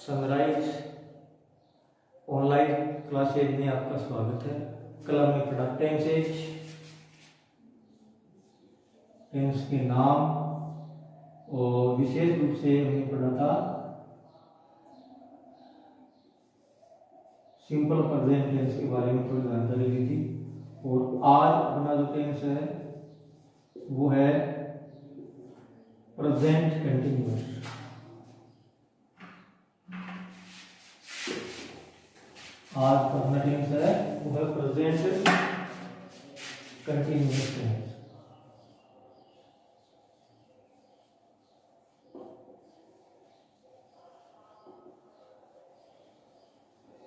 Sunrise online classes में आपका स्वागत है। कल हमने पढ़ा टेंसेज, टेंस के नाम और विशेष रूप से हमने पढ़ा था सिंपल प्रेजेंट टेंस के बारे में थोड़ी जानकारी ली थी। और आज अपना जो टेंस है वो है प्रेजेंट कंटिन्यूअस। आज का अपना टेंस है वो है present continuous tense.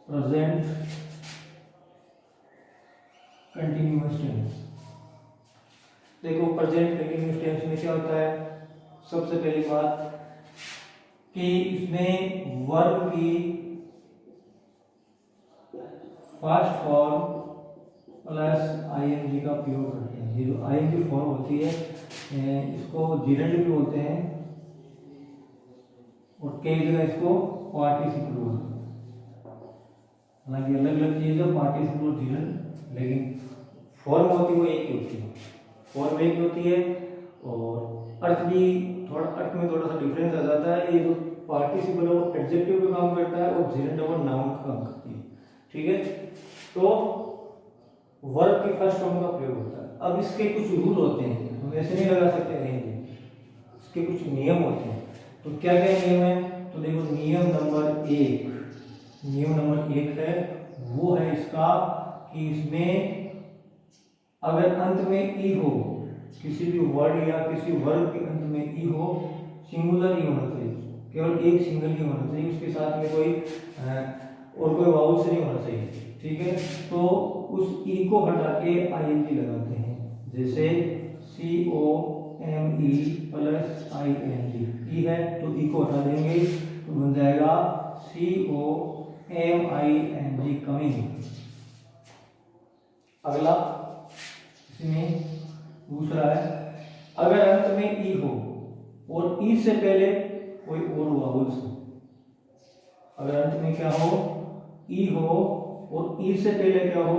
Present continuous tense. देखो प्रेजेंट कंटिन्यूअस टेंस में क्या होता है, सबसे पहली बात कि इसमें वर्ब की फर्स्ट फॉर्म प्लस आईएनजी का प्रयोग करते हैं। ये जो आईएनजी फॉर्म होती है इसको जिरेंड भी बोलते हैं और कई जगह इसको पार्टिसिपल बोलते हैं। हालांकि अलग अलग चीज है पार्टिसिपल और जिरेंड, लेकिन फॉर्म होती है वो एक ही होती है। फॉर्म एक ही होती है और अर्थ भी अर्थ में थोड़ा सा डिफरेंस आ जाता है। ये जो पार्टिसिपल है वो एडजेक्टिव का काम करता है और जिरेंड वो नाउन का काम करती है। ठीक है, तो वर्ब की फर्स्ट फॉर्म का प्रयोग होता है। अब इसके कुछ रूल होते हैं, हम ऐसे नहीं लगा सकते रहेंगे, इसके कुछ नियम होते हैं। तो क्या क्या नियम है, तो देखो नियम नंबर एक है वो है इसका कि इसमें अगर अंत में ई हो, किसी भी वर्ड या किसी वर्ब के अंत में ई हो, सिंगुलर ही होना चाहिए, केवल एक सिंगल ही होना चाहिए, उसके साथ में कोई और कोई वाउल्स नहीं होना चाहिए। ठीक है, तो उस ई को हटा के आईएनजी लगाते हैं, जैसे COME प्लस ING ई है तो ई को हटा देंगे तो बन जाएगा COMING कमिंग। अगला इसमें दूसरा है अगर अंत में ई हो और ई से पहले कोई और वाउल्स हो, अगर अंत में क्या हो, ई हो और ई से पहले क्या हो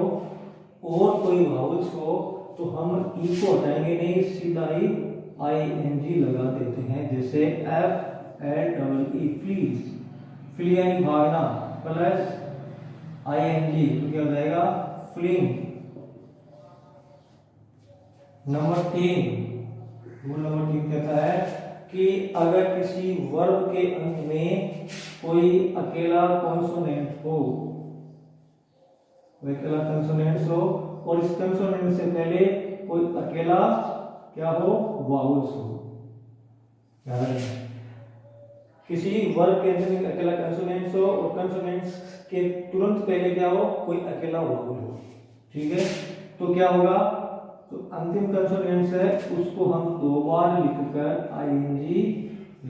और कोई वाउल्स हो, तो हम ई को हटाएंगे नहीं, सीधा ही ING लगा देते हैं, जैसे FLEE फ्ली यानी भागना प्लस ING तो क्या हो जाएगा फ्लिंग। नंबर 3, रूल नंबर 3 कहता है कि अगर किसी वर्ब के अंत में कोई अकेला कॉन्सोनेंट हो, अकेला कंसोनेंट्स हो और इस कंसोनेंट से पहले कोई अकेला क्या हो, वाउल्स हो। किसी वर्ब के अंत में अकेला कंसोनेंट्स हो और कंसोनेंट्स के तुरंत पहले क्या हो, कोई अकेला वाउल हो। ठीक है, तो क्या होगा, तो अंतिम कंसोनेंट्स है उसको हम दो बार लिखकर ING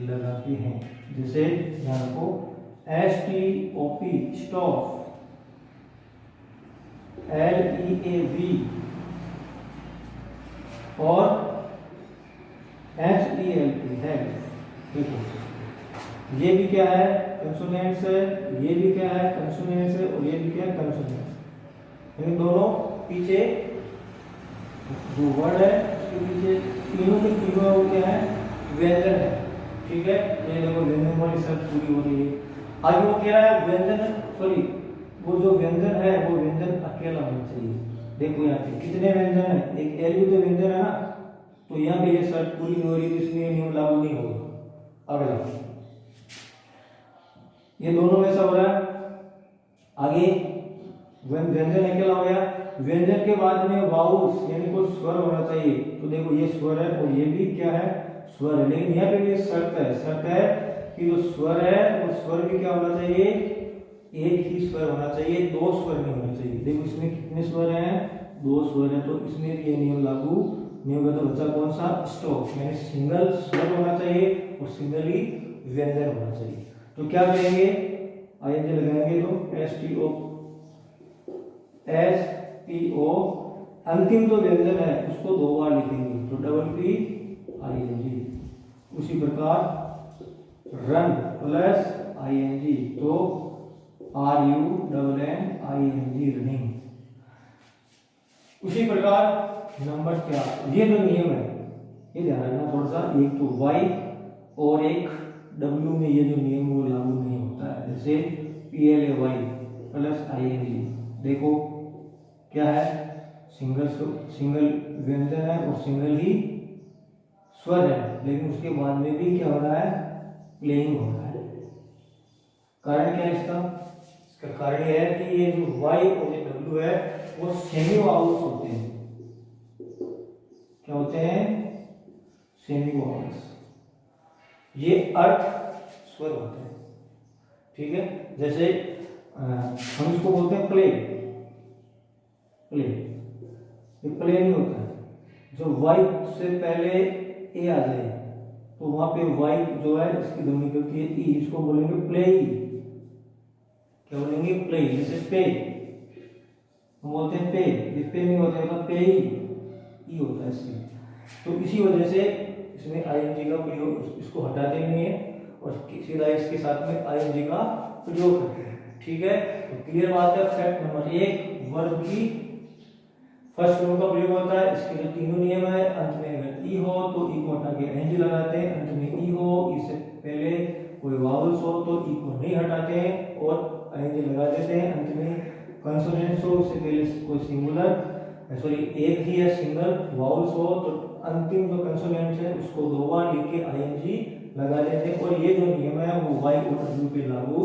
लगाते हैं, जैसे यहाँ को STOP स्टॉप, LEAV और HELP हेल्प। देखो ये भी क्या है, कंसोनेंट्स है, ये भी क्या है, कंसोनेंट्स है और ये भी क्या है, कंसोनेंट्स। इन दोनों पीछे जो वर्ड है उसके पीछे तीनों के तीनों वो क्या है, व्यंजन है। ठीक है, ये देखो व्यंजन वाली शब्द पूरी हो रही है। आगे वो क्या है, व्यंजन, सॉरी वो जो व्यंजन है वो व्यंजन अकेला होना चाहिए। देखो यहाँ पे कितने व्यंजन है, एक एल भी तो व्यंजन है ना, तो यहाँ पे ये शर्त पूरी नहीं हो रही, तो इसमें नियम लागू नहीं होगा। अगला ये दोनों में सब हो रहा है। आगे व्यंजन अकेला हो गया, व्यंजन के बाद में वाउल्स यानी कोई स्वर होना चाहिए। तो देखो ये स्वर है और ये भी क्या है, स्वर है, लेकिन यहाँ पे भी शर्त है कि जो स्वर है वो स्वर भी क्या होना चाहिए, एक ही स्वर होना चाहिए, दो स्वर नहीं होना चाहिए। देखो इसमें कितने स्वर हैं, 2 स्वर हैं, तो इसमें भी ये नियम लागू नहीं होगा। तो बच्चा कौन सा, स्टॉप, यानी सिंगल स्वर होना चाहिए और सिंगल ही व्यंजन होना चाहिए। तो क्या करेंगे, ING लगाएंगे तो STO अंतिम जो व्यंजन है उसको 2 बार लिखेंगे, तो PPING। उसी प्रकार रन प्लस ing, तो RUNNING रनिंग। उसी प्रकार नंबर 4, ये जो नियम है ये ध्यान रखना थोड़ा सा, एक तो y और एक w में ये जो नियम वो लागू नहीं होता है। जैसे PLAY प्लस ING, देखो क्या है, सिंगल व्यंजन है और सिंगल ही स्वर है, लेकिन उसके बाद में भी क्या हो रहा है, प्लेइंग हो रहा है। कारण क्या है इसका कारण यह है कि ये जो y और ये w है वो सेमी वावल्स होते हैं। क्या होते हैं, सेमी वावल्स, ये अर्थ स्वर होते हैं। ठीक है, जैसे हम इसको बोलते हैं प्ले, ये प्ले नहीं होता है, जो y से पहले ए आ जाए तो वहां पे y जो है इसकी ध्वनि होती है ई, इसको बोलेंगे प्ले। क्या बोलेंगे, प्ले। जैसे पे हम बोलते हैं पे, ये पे नहीं होता है, पे ई होता है इसमें। तो इसी वजह से इसमें आईएनजी का प्रयोग, इसको हटाते नहीं है और सीधा इसके साथ में आईएनजी का प्रयोग करते हैं। ठीक है, तो क्लियर बात है। फैक्ट नंबर 1, वर्ब की फर्स्ट फॉर्म का प्रयोग होता है। इसके जो तीनों नियम है, अंत में अगर ई हो तो ई को हटा के एनजी लगाते हैं, अंत में ई हो, ई से पहले कोई वावल्स हो तो ई को नहीं हटाते हैं और एनजी लगा देते हैं। अंत में कंसोनेंट्स हो, उससे पहले कोई सिंगुलर एक ही है सिंगल वावल्स हो तो अंतिम जो कंसोनेंट है उसको दो बार लिख के आईएनजी लगा देते हैं। और ये जो नियम है वो वाई और डब्ल्यू पे लागू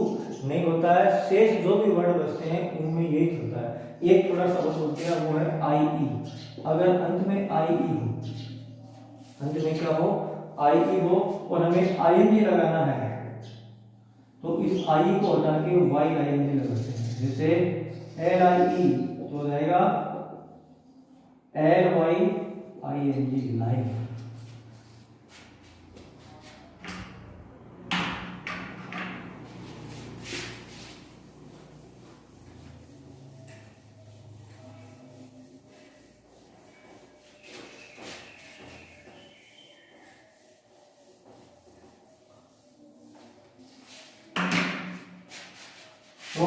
नहीं होता है। शेष जो भी वर्ड बचते हैं उनमें यही चलता है। एक थोड़ा सा बोलते हैं वो है आई ई, अगर अंत में आई ई हो, अंत में क्या हो, आई ई हो और हमें आईएनजी लगाना है तो इस आई को हटा के वाई आईएनजी लगाते हैं। जैसे एल आई ई तो हो जाएगा L Y I N G, line. तो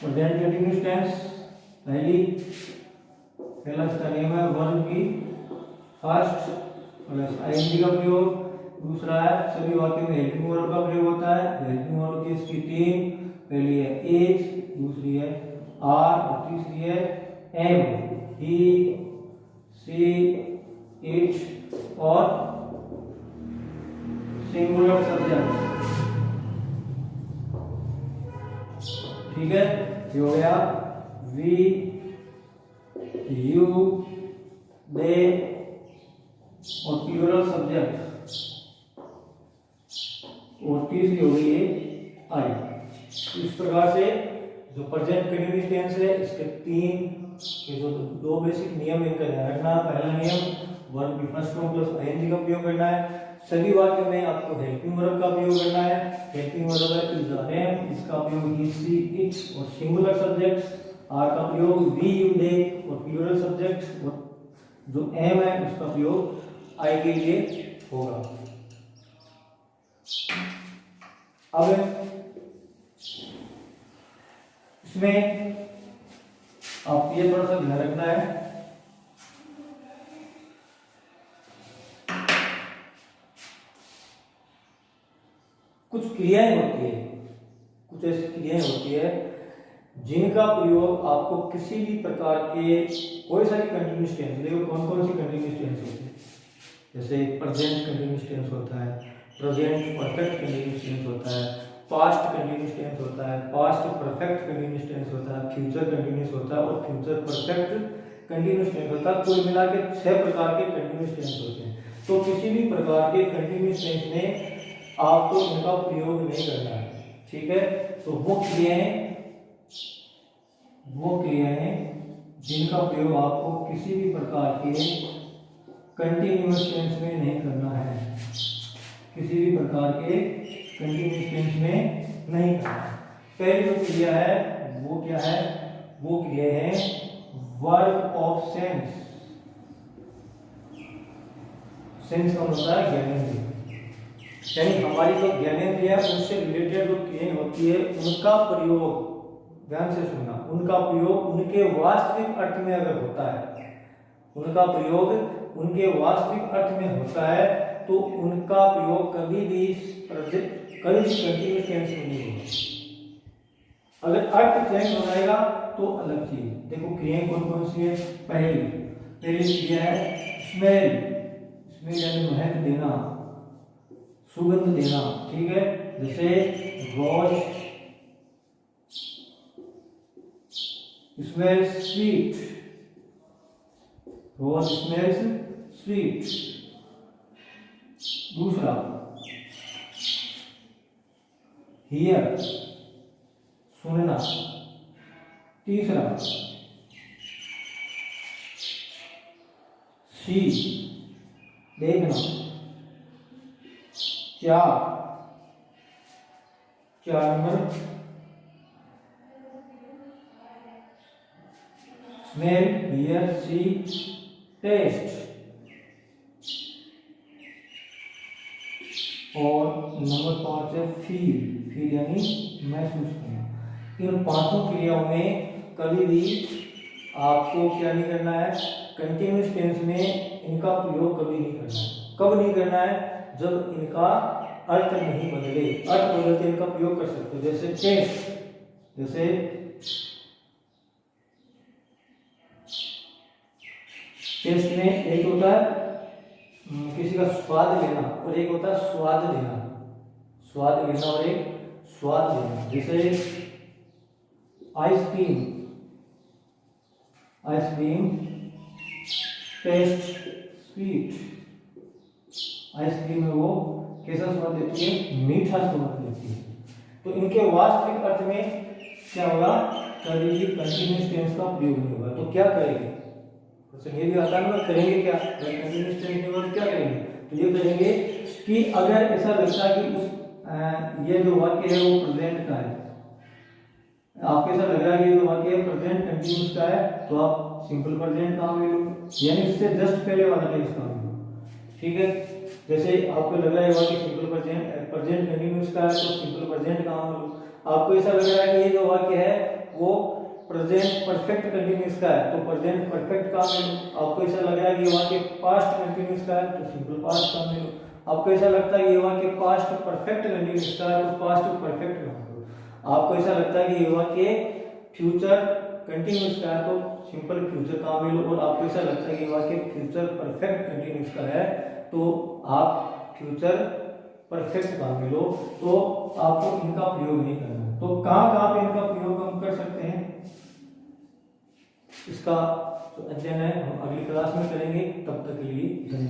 प्रेजेंट कंटीन्यूअस टेंस, पहला इसका नियम है वर्ब की फर्स्ट प्लस आईएनजी का प्रयोग। दूसरा है सभी वाक्यों में हेल्पिंग वर्ब का प्रयोग होता है। हेल्पिंग वर्ब की इसकी तीन, पहली है इज, दूसरी है आर और तीसरी है एम, ही, सी, इट और सिंगुलर सब्जेक्ट। ठीक है, ये हो गया वी, यू, दे और प्लूरल सब्जेक्ट। और तीसरी हो गई है आई। इस प्रकार से जो प्रेजेंट कंटीन्यूअस टेंस है इसके तीन के जो दो बेसिक नियम इनका ध्यान रखना। पहला नियम वर्ब की फर्स्ट फॉर्म प्लस आईएनजी का प्रयोग करना है। सभी वाक्यों में आपको हेल्पिंग वर्ब का प्रयोग करना है। हेल्पिंग वर्ब है इज, आर, एम, इसका प्रयोग ही, सी, इट और सिंगुलर सब्जेक्ट्स। आर का प्रयोग वी, यू, दे और प्लूरल सब्जेक्ट्स। और जो एम है उसका प्रयोग आई के लिए होगा। अब इसमें आप ये थोड़ा सा ध्यान रखना है, कुछ क्रियाएं होती है, कुछ ऐसी क्रियाएं होती है जिनका प्रयोग आपको किसी भी प्रकार के कोई सारी कंटीन्यूअस टेंस, देखो कौन कौन सी कंटीन्यूअस टेंस होती है। जैसे प्रेजेंट कंटीन्यूअस टेंस होता है, प्रेजेंट परफेक्ट कंटीन्यूअस टेंस होता है, पास्ट कंटीन्यूअस टेंस होता है, पास्ट परफेक्ट कंटीन्यूअस टेंस होता है, फ्यूचर कंटीन्यूअस होता है और फ्यूचर परफेक्ट कंटीन्यूअस टेंस होता है। कुल मिला के 6 प्रकार के कंटीन्यूअस टेंस होते हैं। तो किसी भी प्रकार के कंटीन्यूअस टेंस में आपको इनका प्रयोग नहीं करना है। ठीक है, तो वो क्रियाएं जिनका प्रयोग आपको किसी भी प्रकार के कंटीन्यूअस टेंस में नहीं करना है, किसी भी प्रकार के कंटीन्यूअस टेंस में नहीं करना है। पहली जो क्रिया है वो क्या है, वो क्रिया है वर्ब ऑफ सेंस। सेंस का मतलब है ज्ञानेंद्रिय, यानी हमारी जो ज्ञानेंद्रिय है उनसे रिलेटेड जो क्रियाएं होती है उनका प्रयोग, ध्यान से सुनना, उनका प्रयोग उनके वास्तविक अर्थ में अगर होता है, उनका प्रयोग उनके वास्तविक अर्थ में होता है तो उनका प्रयोग कभी भी कंटिन्यूअस टेंस में नहीं होगा। अगर अर्थ चेंज हो जाएगा तो अलग चीज। देखो क्रियाएं कौन कौन सी है। पहली क्रिया है स्मेल, स्मेल यानी महक देना, सुगंध देना, ठीक है। जैसे rose smells sweet, rose smells sweet. दूसरा हियर, सुनना। तीसरा सी, देखना। चार number smell, hear, see, taste. और नंबर 5 है फील, फील यानी महसूस करना। इन पांचों क्रियाओं में कभी भी आपको क्या नहीं करना है, कंटिन्यूअस टेंस में इनका प्रयोग कभी नहीं करना है। कब नहीं करना है? जब इनका अर्थ नहीं बदले। अर्थ बदलते इनका प्रयोग कर सकते हो। जैसे टेस्ट, जैसे टेस्ट में एक होता है किसी का स्वाद लेना और एक होता है स्वाद देना, स्वाद लेना और एक स्वाद देना। जैसे ice cream, ice cream test sweet, ice cream में वो कैसा स्वाद देती है? मीठा स्वाद देती है। तो इनके वास्तविक अर्थ में क्या होगा? कभी भी कंटिन्यूअस टेंस का प्रयोग नहीं होगा। तो क्या करेंगे? ये भी आता है ना, करेंगे क्या? कंटिन्यूअस टेंस में वर्ब क्या करेंगे? तो ये करेंगे कि अगर ऐसा लगता है कि उस ये जो वाक्य है वो प्रेजेंट का है, आपको ऐसा लग रहा है कि जो वाक्य है प्रेजेंट कंटिन्यूअस का है, तो आप सिंपल प्रेजेंट काम ले लो, यानी इससे जस्ट पहले वाला टेंस काम ले लो, ठीक है। जैसे आपको लग रहा है वाक्य सिंपल प्रेजेंट कंटिन्यूअस का है तो सिंपल प्रेजेंट काम लो। आपको ऐसा लग रहा है कि ये जो वाक्य है वो प्रेजेंट परफेक्ट कंटिन्यूअस का है तो प्रेजेंट परफेक्ट काम ले लो। आपको ऐसा लग रहा है कि ये वाक्य पास्ट कंटिन्यूअस का है तो सिंपल पास्ट काम ले लो। आपको ऐसा लगता है कि ये वाक्य पास्ट परफेक्ट कंटिन्यूअस का है तो पास्ट परफेक्ट काम लो। आपको ऐसा लगता है कि ये वाक्य फ्यूचर कंटिन्यूअस का है तो सिंपल फ्यूचर काम ले लो। और आपको ऐसा लगता है कि ये वाक्य फ्यूचर परफेक्ट कंटिन्यूअस का है तो आप फ्यूचर परफेक्ट काम ले लो। तो आपको इनका प्रयोग नहीं करना। तो कहाँ पे इनका प्रयोग हम कर सकते हैं, इसका अध्ययन है हम अगली क्लास में करेंगे। तब तक के लिए धन्यवाद।